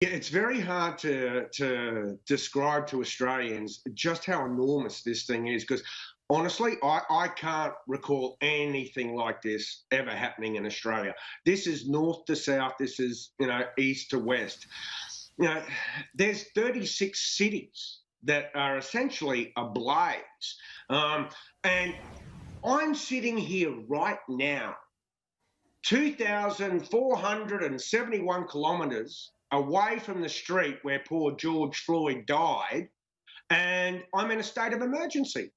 Yeah, it's very hard to describe to Australians just how enormous this thing is because honestly, I can't recall anything like this ever happening in Australia. This is north to south, this is, east to west. You know, there's 36 cities that are essentially ablaze. And I'm sitting here right now 2,471 kilometres away from the street where poor George Floyd died, and I'm in a state of emergency.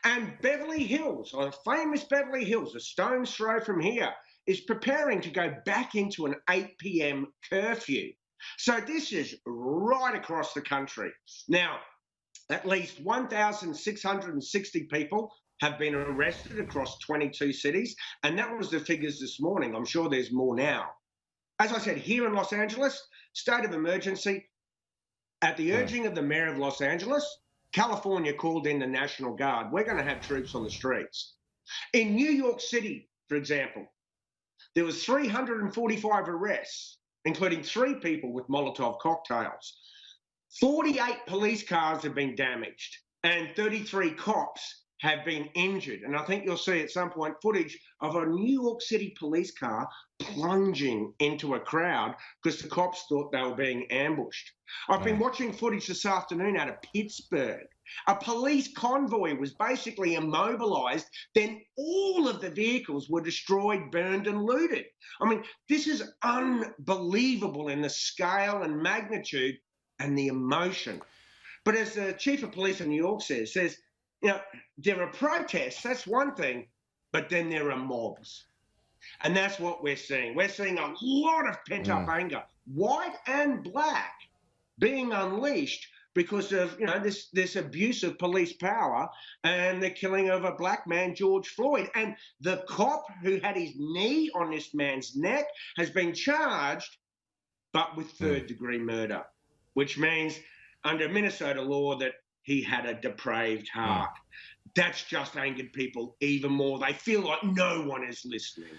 And Beverly Hills, on famous Beverly Hills, a stone's throw from here, is preparing to go back into an 8 p.m. curfew. So this is right across the country. Now, at least 1,660 people have been arrested across 22 cities, and that was the figures this morning. I'm sure there's more now. As I said, here in Los Angeles, state of emergency. At the urging of the mayor of Los Angeles, California called in the National Guard. We're going to have troops on the streets. In New York City, for example, there was 345 arrests, including 3 people with Molotov cocktails. 48 police cars have been damaged and 33 cops have been injured. And I think you'll see at some point footage of a New York City police car plunging into a crowd because the cops thought they were being ambushed. I've been watching footage this afternoon out of Pittsburgh. A police convoy was basically immobilised, then all of the vehicles were destroyed, burned and looted. I mean, this is unbelievable in the scale and magnitude and the emotion. But as the chief of police in New York says, there are protests, that's one thing, but then there are mobs. And that's what we're seeing. We're seeing a lot of pent-up anger, white and black, being unleashed because of this abuse of police power and the killing of a black man, George Floyd. And the cop who had his knee on this man's neck has been charged, but with third-degree murder, which means under Minnesota law that he had a depraved heart. That's just angered people even more. They feel like no one is listening.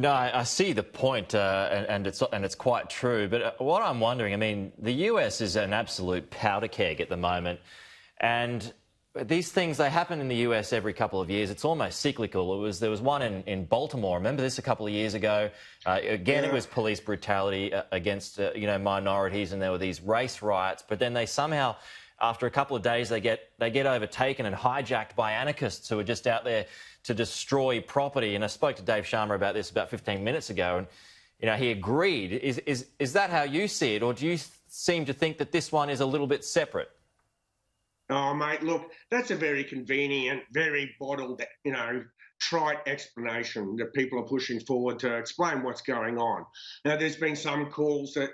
I see the point, and it's quite true. But what I'm wondering, I mean, the US is an absolute powder keg at the moment, and these things, they happen in the US every couple of years. It's almost cyclical. There was one in Baltimore. Remember this a couple of years ago? Again, it was police brutality against minorities, and there were these race riots. But then they somehow, after a couple of days, they get overtaken and hijacked by anarchists who are just out there to destroy property. And I spoke to Dave Sharma about this about 15 minutes ago, and he agreed. Is that how you see it, or do you seem to think that this one is a little bit separate? Oh, mate, look, that's a very convenient, very bottled, trite explanation that people are pushing forward to explain what's going on. Now, there's been some calls that,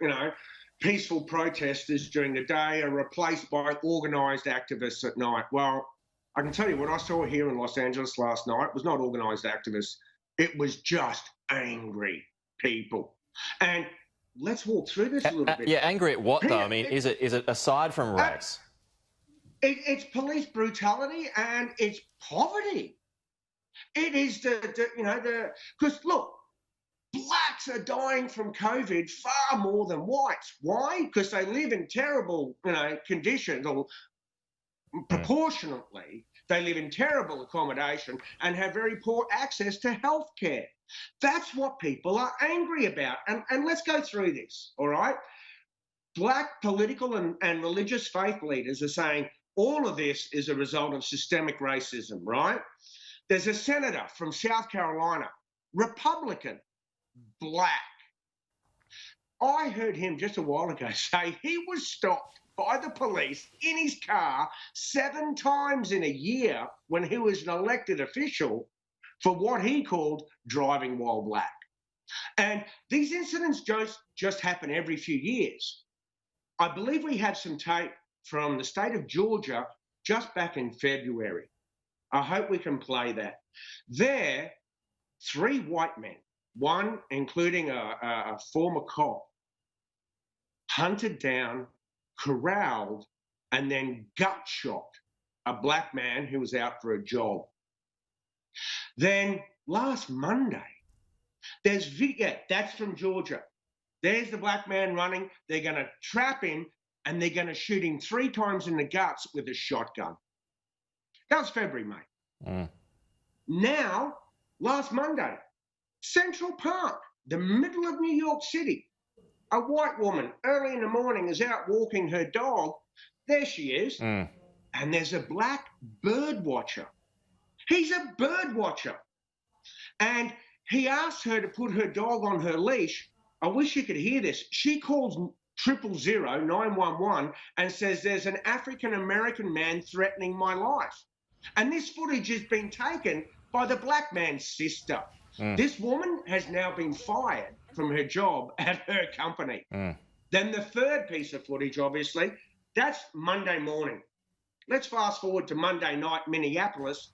peaceful protesters during the day are replaced by organised activists at night. Well, I can tell you what I saw here in Los Angeles last night was not organised activists. It was just angry people. And let's walk through this a little bit. Yeah, angry at what, though? I mean, is it aside from race? It's police brutality and it's poverty. It is because look, blacks are dying from COVID far more than whites. Why? Because they live in terrible, conditions, or proportionately, they live in terrible accommodation and have very poor access to health care. That's what people are angry about. And let's go through this, all right? Black political and religious faith leaders are saying all of this is a result of systemic racism, right? There's a senator from South Carolina, Republican, black. I heard him just a while ago say he was stopped by the police in his car 7 times in a year when he was an elected official for what he called driving while black. And these incidents just happen every few years. I believe we have some tape from the state of Georgia just back in February. I hope we can play that. There, 3 white men, one including a former cop, hunted down, corralled, and then gut shot a black man who was out for a job. Then last Monday, there's video, that's from Georgia. There's the black man running. They're going to trap him, and they're going to shoot him 3 times in the guts with a shotgun. That was February, mate. Now, last Monday, Central Park, the middle of New York City, a white woman early in the morning is out walking her dog. There she is. And there's a black bird watcher. He's a bird watcher. And he asked her to put her dog on her leash. I wish you could hear this. She calls 000 911 and says there's an African-American man threatening my life. And this footage has been taken by the black man's sister. This woman has now been fired from her job at her company. Then the third piece of footage, obviously, that's Monday morning. Let's fast forward to Monday night, Minneapolis,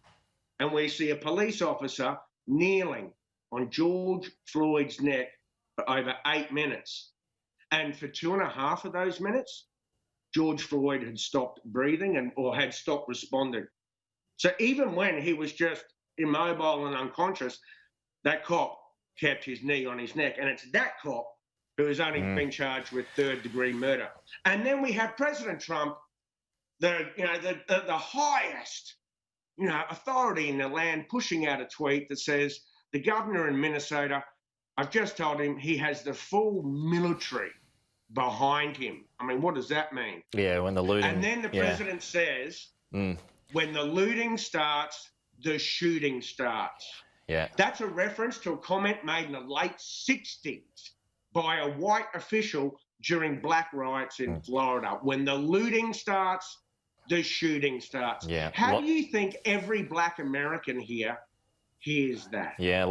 and we see a police officer kneeling on George Floyd's neck for over 8 minutes. And for 2.5 of those minutes, George Floyd had stopped breathing or had stopped responding. So even when he was just immobile and unconscious, that cop kept his knee on his neck. And it's that cop who has only been charged with 3rd-degree murder. And then we have President Trump, the highest authority in the land, pushing out a tweet that says the governor in Minnesota, I've just told him he has the full military behind him. I mean, what does that mean? Yeah, when the looting. And then the president says, when the looting starts, the shooting starts. Yeah. That's a reference to a comment made in the late 60s by a white official during black riots in Florida. When the looting starts, the shooting starts. Yeah. How do you think every black American here hears that? Yeah,